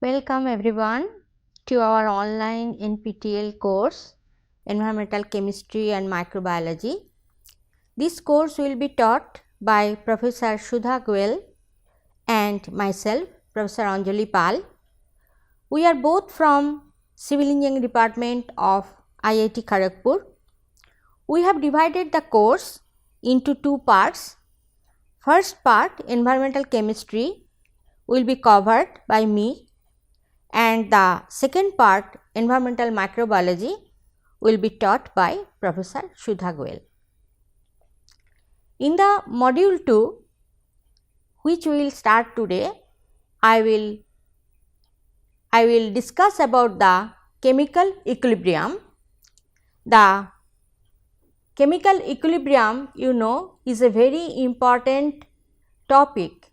Welcome everyone to our online NPTEL course Environmental Chemistry and Microbiology. This course will be taught by Professor Sudha Goel and myself, Professor Anjali Pal. We are both from Civil Engineering Department of IIT Kharagpur. We have divided the course into two parts. First part, Environmental Chemistry, will be covered by me, and the second part, Environmental Microbiology, will be taught by Professor Sudha Goel. In the module 2, which we will start today, I will discuss about the chemical equilibrium. The chemical equilibrium, is a very important topic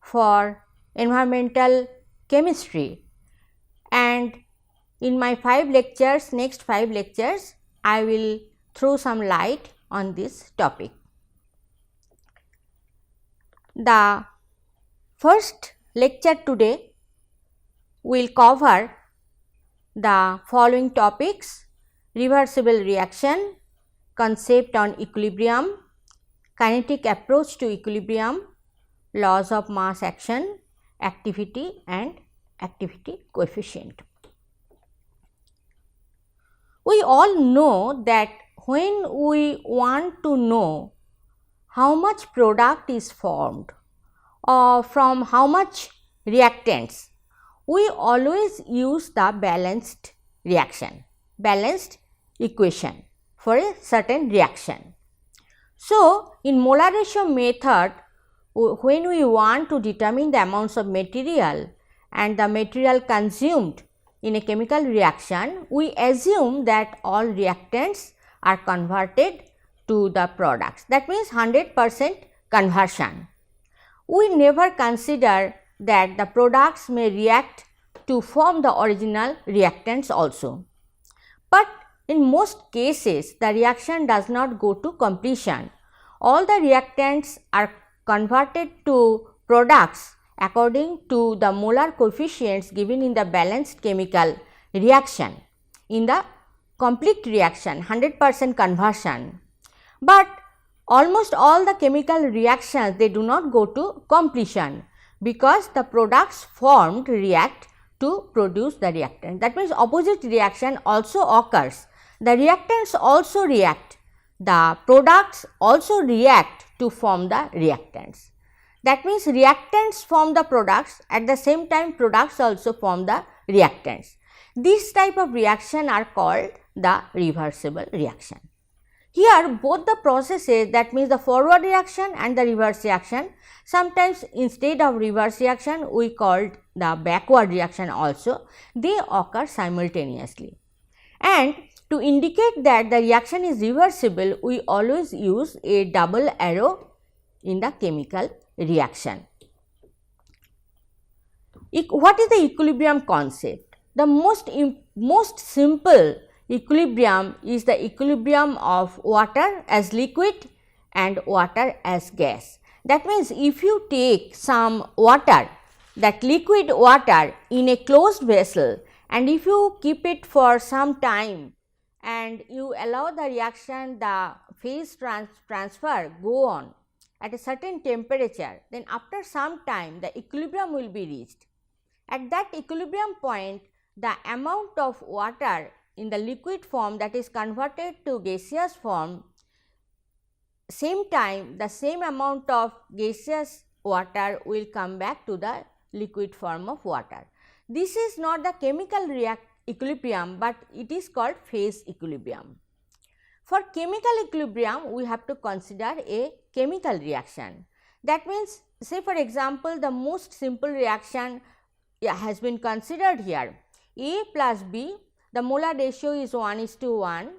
for environmental chemistry, and in my next 5 lectures, I will throw some light on this topic. The first lecture today will cover the following topics: reversible reaction, concept on equilibrium, kinetic approach to equilibrium, laws of mass action, activity and activity coefficient. We all know that when we want to know how much product is formed or from how much reactants, we always use the balanced equation for a certain reaction. So, in molar ratio method, when we want to determine the amounts of material and the material consumed in a chemical reaction, we assume that all reactants are converted to the products. That means 100% conversion. We never consider that the products may react to form the original reactants also. But in most cases, the reaction does not go to completion. All the reactants are converted to products according to the molar coefficients given in the balanced chemical reaction. In the complete reaction, 100% conversion, but almost all the chemical reactions, they do not go to completion because the products formed react to produce the reactant. That means opposite reaction also occurs. The reactants also react, the products also react to form the reactants. That means reactants form the products, at the same time products also form the reactants. This type of reaction are called the reversible reaction. Here both the processes, that means the forward reaction and the reverse reaction, sometimes instead of reverse reaction we called the backward reaction also, they occur simultaneously. And to indicate that the reaction is reversible, we always use a double arrow in the chemical reaction. What is the equilibrium concept? The most simple equilibrium is the equilibrium of water as liquid and water as gas. That means if you take some water, that liquid water, in a closed vessel, and if you keep it for some time and you allow the reaction, the phase transfer go on at a certain temperature, then after some time the equilibrium will be reached. At that equilibrium point, the amount of water in the liquid form that is converted to gaseous form, same time the same amount of gaseous water will come back to the liquid form of water. This is not the chemical equilibrium, but it is called phase equilibrium. For chemical equilibrium, we have to consider a chemical reaction. That means, say for example, the most simple reaction has been considered here. A plus B, the molar ratio is 1:1,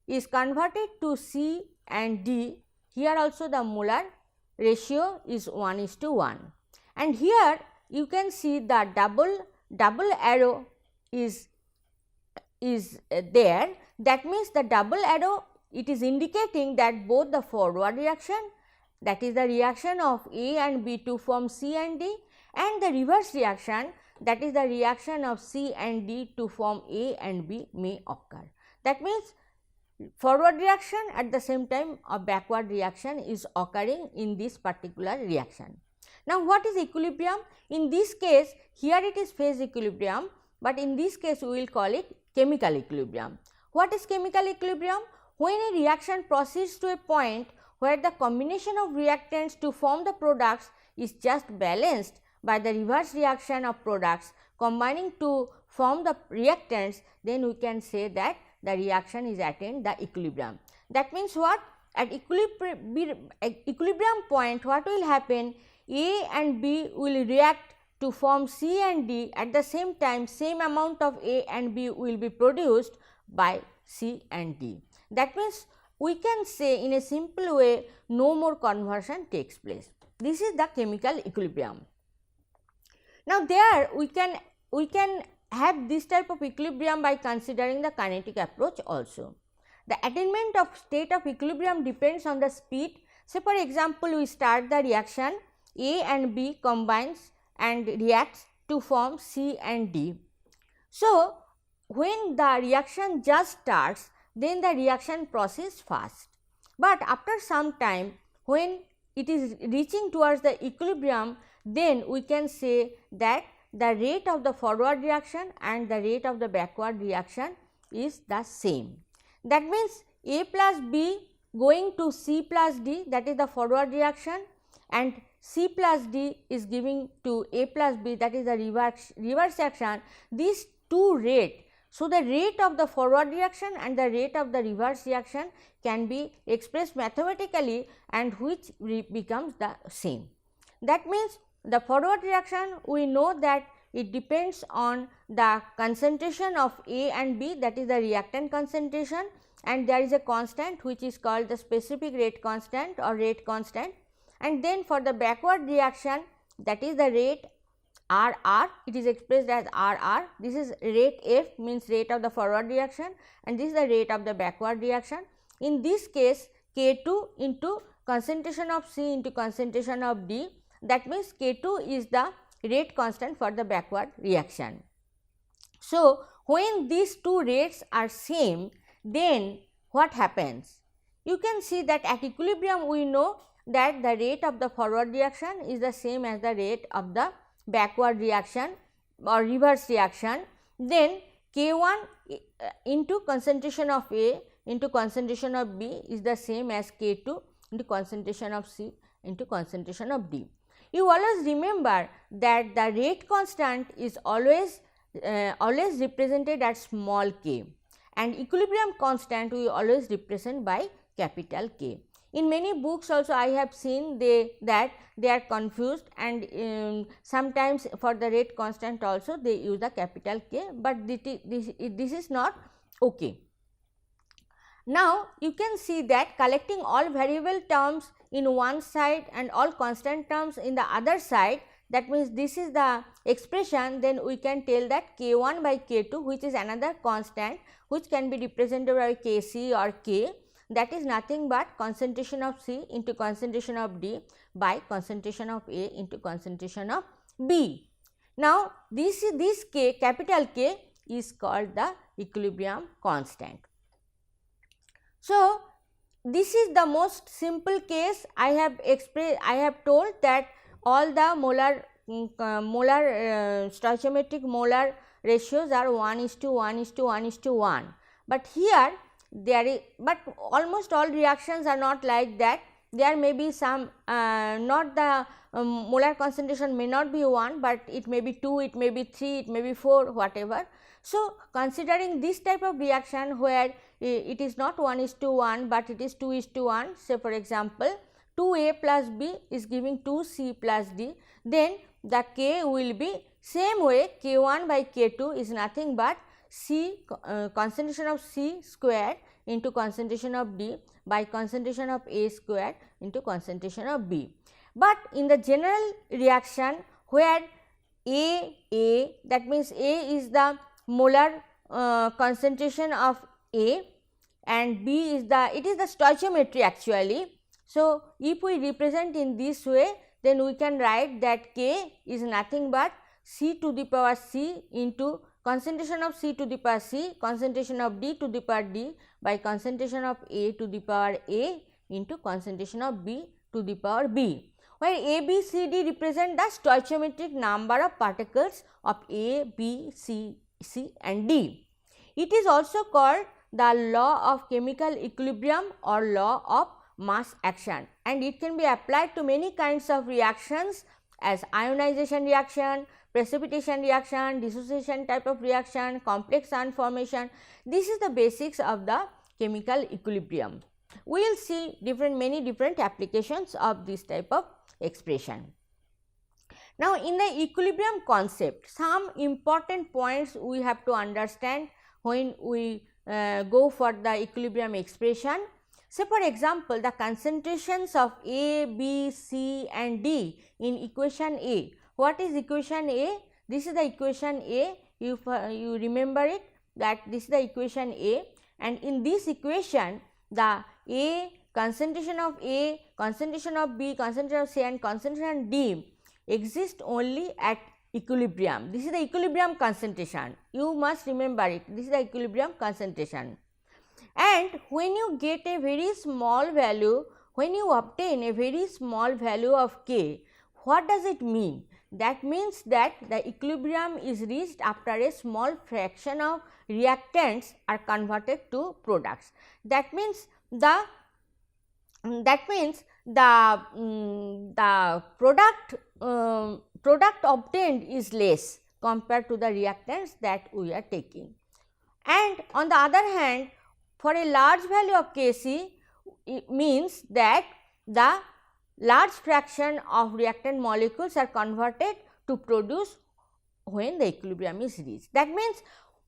is converted to C and D. Here also the molar ratio is 1:1, and here you can see the double arrow is there. That means the double arrow, it is indicating that both the forward reaction, that is the reaction of A and B to form C and D, and the reverse reaction, that is the reaction of C and D to form A and B may occur. That means forward reaction at the same time a backward reaction is occurring in this particular reaction. Now, what is equilibrium? In this case, here it is phase equilibrium, but in this case we will call it chemical equilibrium. What is chemical equilibrium? When a reaction proceeds to a point where the combination of reactants to form the products is just balanced by the reverse reaction of products combining to form the reactants, then we can say that the reaction is attained the equilibrium. That means what? At equilibrium point, what will happen? A and B will react to form C and D. At the same time, same amount of A and B will be produced by C and D. That means we can say in a simple way, no more conversion takes place. This is the chemical equilibrium. Now, there we can have this type of equilibrium by considering the kinetic approach also. The attainment of state of equilibrium depends on the speed. Say for example, we start the reaction, A and B combines and reacts to form C and D. So, when the reaction just starts, then the reaction process fast, but after some time when it is reaching towards the equilibrium, then we can say that the rate of the forward reaction and the rate of the backward reaction is the same. That means A plus B going to C plus D, that is the forward reaction, and C plus D is giving to A plus B, that is the reverse action. These two rates, so the rate of the forward reaction and the rate of the reverse reaction can be expressed mathematically, and which becomes the same. That means the forward reaction, we know that it depends on the concentration of A and B, that is the reactant concentration, and there is a constant which is called the specific rate constant or rate constant. And then for the backward reaction, that is the rate RR, it is expressed as RR. This is rate F, means rate of the forward reaction, and this is the rate of the backward reaction. In this case, K2 into concentration of C into concentration of D, that means K2 is the rate constant for the backward reaction. So, when these two rates are same, then what happens? You can see that at equilibrium we know that the rate of the forward reaction is the same as the rate of the backward reaction or reverse reaction. Then K1 into concentration of A into concentration of B is the same as K2 into concentration of C into concentration of D. You always remember that the rate constant is always represented as small k, and equilibrium constant we always represent by capital K. In many books also I have seen that they are confused, and sometimes for the rate constant also they use the capital K, but this is not okay. Now, you can see that collecting all variable terms in one side and all constant terms in the other side, that means this is the expression, then we can tell that K1 by K2, which is another constant which can be represented by Kc or K, that is nothing but concentration of C into concentration of D by concentration of A into concentration of B. Now, this K, capital K, is called the equilibrium constant. So, this is the most simple case. I have told that all the molar stoichiometric molar ratios are 1:1:1:1:1, but here there is, but almost all reactions are not like that. There may be some not the molar concentration may not be 1, but it may be 2, it may be 3, it may be 4, whatever. So, considering this type of reaction where it is not 1:1, but it is 2:1, say for example, 2A plus B is giving 2C plus D, then the K will be same way, K1 by K2 is nothing but C concentration of C square into concentration of D by concentration of A square into concentration of B. But in the general reaction where A, that means A is the molar concentration of A and B is the, it is the stoichiometry actually. So, if we represent in this way, then we can write that K is nothing but C to the power C into concentration of C to the power C, concentration of D to the power D by concentration of A to the power A into concentration of B to the power B, where A, B, C, D represent the stoichiometric number of particles of A, B, C and D. It is also called the law of chemical equilibrium or law of mass action, and it can be applied to many kinds of reactions as ionization reaction, precipitation reaction, dissociation type of reaction, complex ion formation. This is the basics of the chemical equilibrium. We will see many different applications of this type of expression. Now, in the equilibrium concept, some important points we have to understand when we go for the equilibrium expression. Say for example, the concentrations of A, B, C and D in equation A. What is equation A? This is the equation A, you remember it, that this is the equation A, and in this equation the A, concentration of A, concentration of B, concentration of C and concentration D exist only at equilibrium. This is the equilibrium concentration, you must remember it, this is the equilibrium concentration. And when you get a very small value, when you obtain a very small value of K, what does it mean? That means that the equilibrium is reached after a small fraction of reactants are converted to products. That means the product obtained is less compared to the reactants that we are taking. And on the other hand, for a large value of Kc, it means that the large fraction of reactant molecules are converted to produce when the equilibrium is reached. That means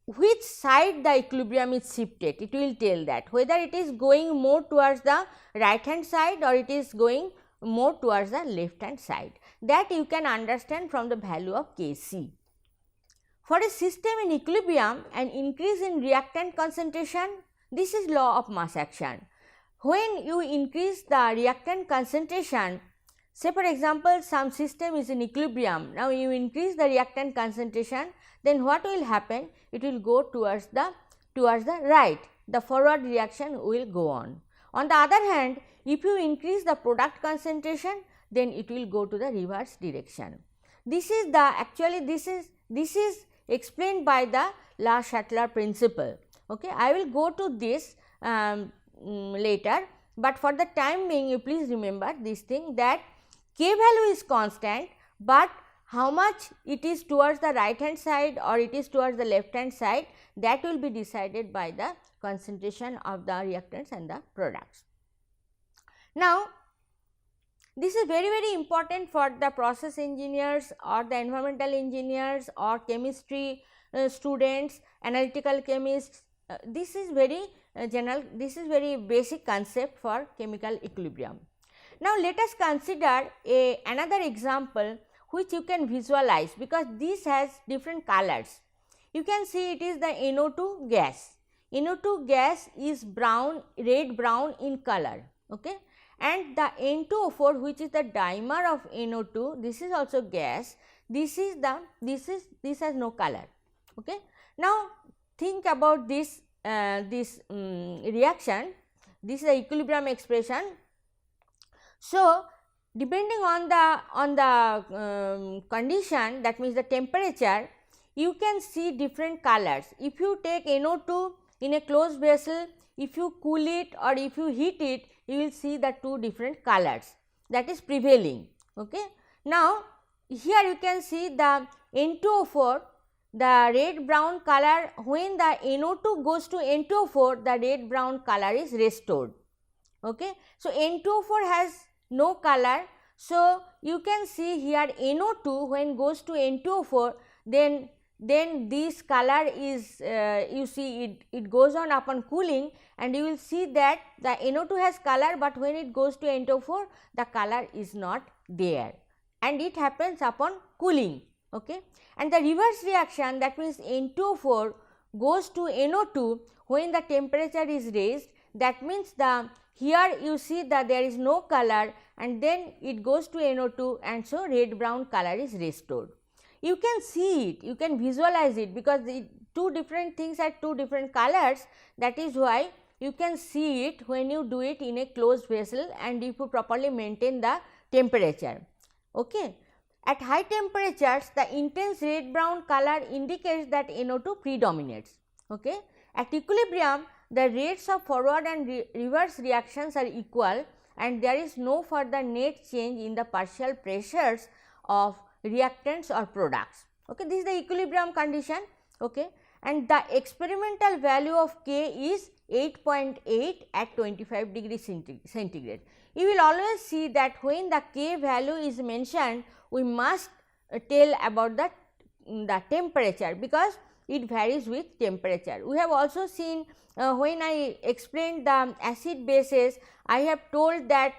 which side the equilibrium is shifted, it will tell that whether it is going more towards the right hand side or it is going more towards the left hand side. That you can understand from the value of Kc. For a system in equilibrium, an increase in reactant concentration, this is law of mass action. When you increase the reactant concentration, say for example, some system is in equilibrium, now you increase the reactant concentration, then what will happen? It will go towards the right, the forward reaction will go on. On the other hand, if you increase the product concentration, then it will go to the reverse direction. This is the this is explained by the La Chatelier principle. Okay, I will go to this later, but for the time being you please remember this thing, that K value is constant, but how much it is towards the right hand side or it is towards the left hand side, that will be decided by the concentration of the reactants and the products. Now, this is very important for the process engineers or the environmental engineers or chemistry students, analytical chemists. This is very general, this is very basic concept for chemical equilibrium. Now, let us consider another example which you can visualize, because this has different colors. You can see it is the NO2 gas. NO2 gas is brown, red brown in color, okay? And the N2O4, which is the dimer of NO2, this is also gas. This has no color, okay? Now, think about this reaction. This is the equilibrium expression. So, depending on the condition, that means the temperature, you can see different colors. If you take NO2 in a closed vessel, if you cool it or if you heat it, you will see the two different colors that is prevailing. Okay. Now, here you can see the N2O4, the red brown color. When the NO2 goes to N2O4, the red brown color is restored. Okay. So, N2O4 has no color. So, you can see here NO2 when goes to N2O4, then this color is you see it goes on upon cooling, and you will see that the NO2 has color, but when it goes to N2O4, the color is not there, and it happens upon cooling. Okay. And the reverse reaction, that means N2O4 goes to NO2 when the temperature is raised, that means here you see that there is no color, and then it goes to NO2, and so red brown color is restored. you can see it, you can visualize it, because the two different things are two different colors. That is why you can see it when you do it in a closed vessel and if you properly maintain the temperature. Okay. At high temperatures, the intense red brown color indicates that NO2 predominates. Okay. At equilibrium, the rates of forward and reverse reactions are equal and there is no further net change in the partial pressures of reactants or products. Okay. This is the equilibrium condition. Okay. And the experimental value of K is 8.8 at 25 degrees centigrade. You will always see that when the K value is mentioned, we must tell about the temperature, because it varies with temperature. We have also seen when I explained the acid bases, I have told that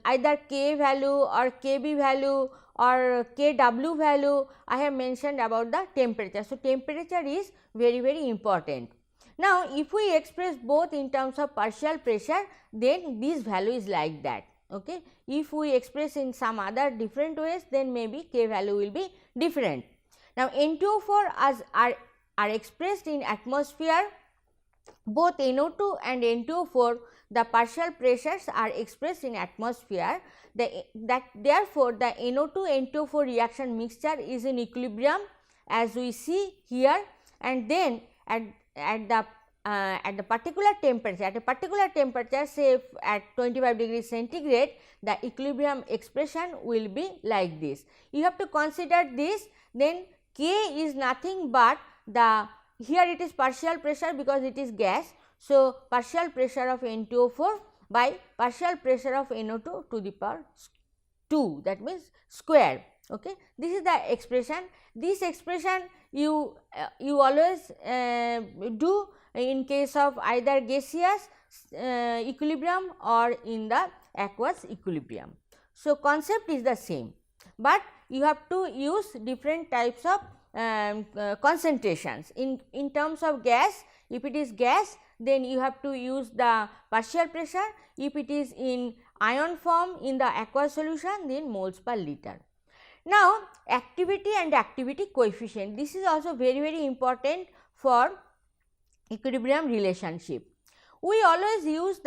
either K value or Kb value or Kw value, I have mentioned about the temperature. So, temperature is very important. Now, if we express both in terms of partial pressure, then this value is like that. Okay. If we express in some other different ways, then maybe K value will be different. Now, N2O4 are expressed in atmosphere, both NO2 and N2O4, the partial pressures are expressed in atmosphere. Therefore, the NO2 N2O4 reaction mixture is in equilibrium as we see here, and then at the particular temperature, at a particular temperature, say at 25 degrees centigrade, the equilibrium expression will be like this. You have to consider this, then K is nothing but the, here it is partial pressure because it is gas. So, partial pressure of N2O4 by partial pressure of NO2 to the power 2, that means square. Okay. This is the expression. This expression you always do in case of either gaseous equilibrium or in the aqueous equilibrium. So, concept is the same, but you have to use different types of concentrations. In terms of gas, if it is gas, then you have to use the partial pressure. If it is in ion form in the aqueous solution, then moles per liter. Now, activity and activity coefficient, this is also very important for equilibrium relationship. We always use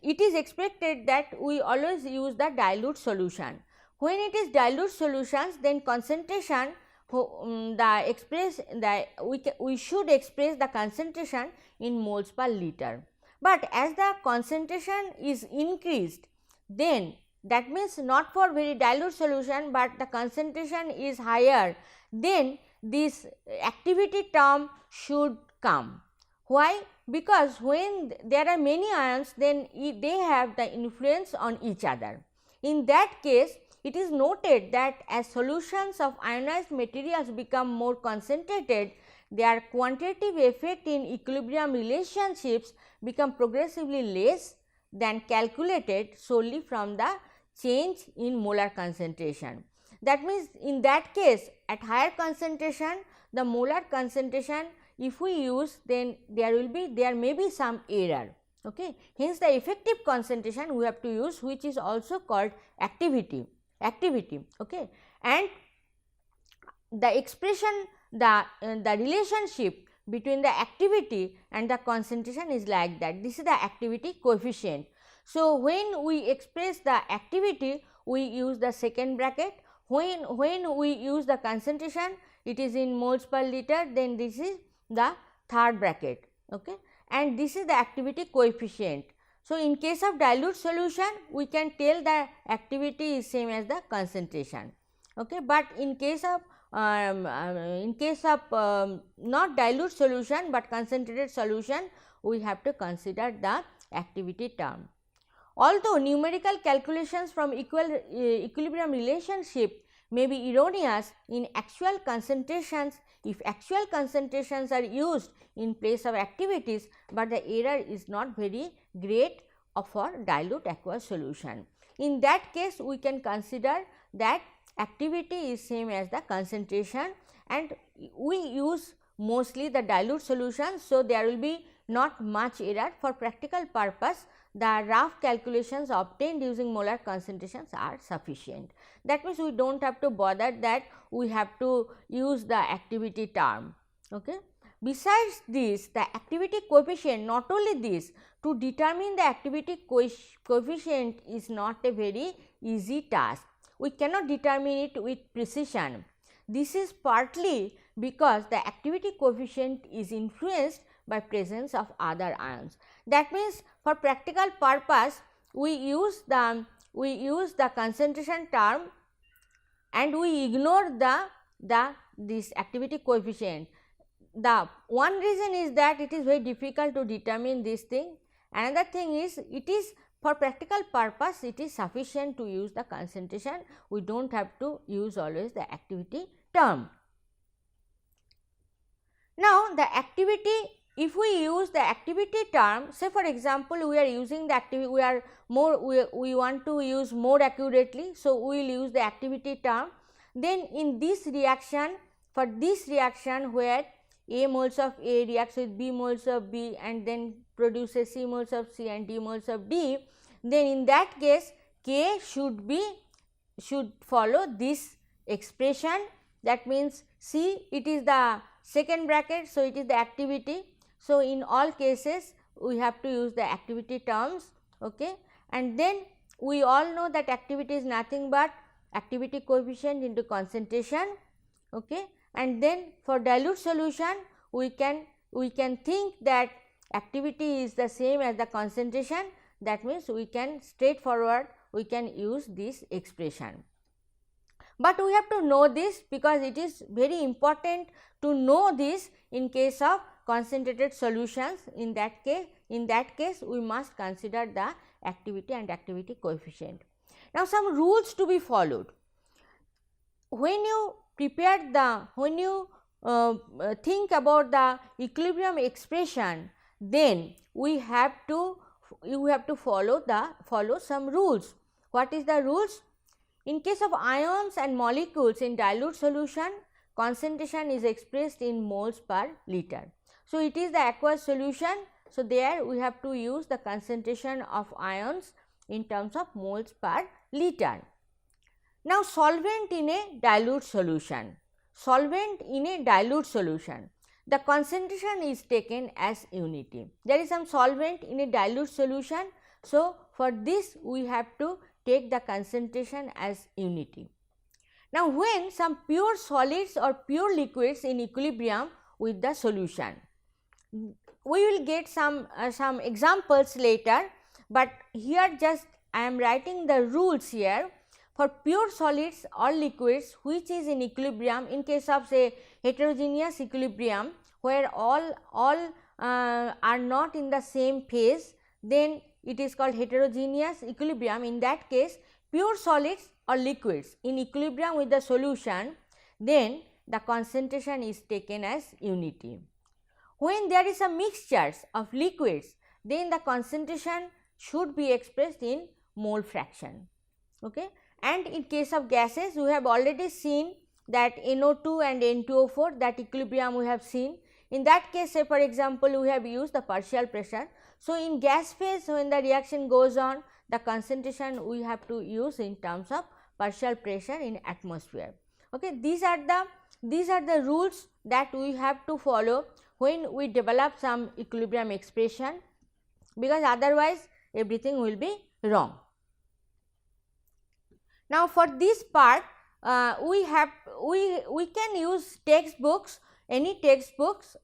it is expected that we always use the dilute solution. When it is dilute solutions, then concentration we should express the concentration in moles per liter. But as the concentration is increased, then that means not for very dilute solution, but the concentration is higher, then this activity term should come. Why? Because when there are many ions, then they have the influence on each other. In that case, it is noted that as solutions of ionized materials become more concentrated, their quantitative effect in equilibrium relationships become progressively less than calculated solely from the change in molar concentration. That means, in that case, at higher concentration, the molar concentration if we use, then there may be some error. Okay. Hence, the effective concentration we have to use, which is also called activity. Okay. And the expression, the relationship between the activity and the concentration is like that. This is the activity coefficient. So, when we express the activity, we use the second bracket. When we use the concentration, it is in moles per liter, then this is the third bracket. Okay. And this is the activity coefficient. So, in case of dilute solution, we can tell the activity is same as the concentration. Okay. But in case of not dilute solution, but concentrated solution, we have to consider the activity term. Although numerical calculations from equilibrium relationship may be erroneous in actual concentrations if actual concentrations are used in place of activities, but the error is not very great for dilute aqueous solution. In that case, we can consider that activity is same as the concentration, and we use mostly the dilute solution. So, there will be not much error. For practical purpose, the rough calculations obtained using molar concentrations are sufficient. That means, we do not have to bother that we have to use the activity term. Okay. Besides this, the activity coefficient, not only this, to determine the activity coefficient is not a very easy task. We cannot determine it with precision. This is partly because the activity coefficient is influenced by presence of other ions. That means, for practical purpose, we use the concentration term and we ignore this activity coefficient. The one reason is that it is very difficult to determine this thing. Another thing is, it is for practical purpose, it is sufficient to use the concentration. We do not have to use always the activity term. Now, the activity, if we use the activity term, say for example, we are using the activity, we want to use more accurately. So, we will use the activity term. Then in this reaction, for this reaction where A moles of A reacts with B moles of B and then produces C moles of C and D moles of D, then in that case K should follow this expression. That means, C, it is the second bracket. So, it is the activity. So, in all cases we have to use the activity terms, okay. And then we all know that activity is nothing but activity coefficient into concentration, okay. And then for dilute solution, we can think that activity is the same as the concentration. That means, we can straightforward we can use this expression. But we have to know this, because it is very important to know this in case of concentrated solutions. In that case we must consider the activity and activity coefficient. Now, some rules to be followed. When you think about the equilibrium expression, then you have to follow some rules. What is the rules? In case of ions and molecules in dilute solution, concentration is expressed in moles per liter. So, it is the aqueous solution. So, there we have to use the concentration of ions in terms of moles per liter. Now, solvent in a dilute solution. The concentration is taken as unity. There is some solvent in a dilute solution. So, for this we have to take the concentration as unity. Now, when some pure solids or pure liquids in equilibrium with the solution, we will get some examples later, but here just I am writing the rules here. For pure solids or liquids which is in equilibrium, in case of say heterogeneous equilibrium where all are not in the same phase, then it is called heterogeneous equilibrium. In that case, pure solids or liquids in equilibrium with the solution, then the concentration is taken as unity. When there is a mixtures of liquids, then the concentration should be expressed in mole fraction, okay. And in case of gases, we have already seen that NO2 and N2O4, that equilibrium we have seen. In that case, say for example, we have used the partial pressure. So, in gas phase, when the reaction goes on, the concentration we have to use in terms of partial pressure in atmosphere. Okay. These are the rules that we have to follow when we develop some equilibrium expression, because otherwise everything will be wrong. Now, for this part we can use textbooks, any textbooks,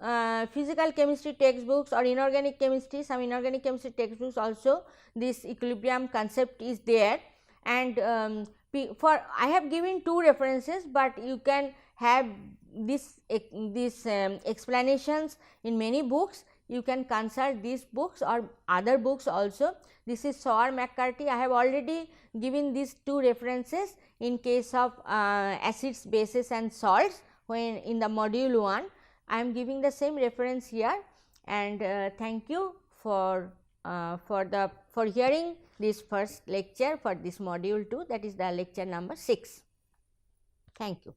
physical chemistry textbooks or inorganic chemistry, some inorganic chemistry textbooks also this equilibrium concept is there. And I have given two references, but you can have this explanations in many books. You can consult these books or other books also. This is Sauer McCarthy. I have already given these two references in case of acids, bases and salts when in the module 1. I am giving the same reference here, and thank you for hearing this first lecture for this module 2, that is the lecture number 6. Thank you.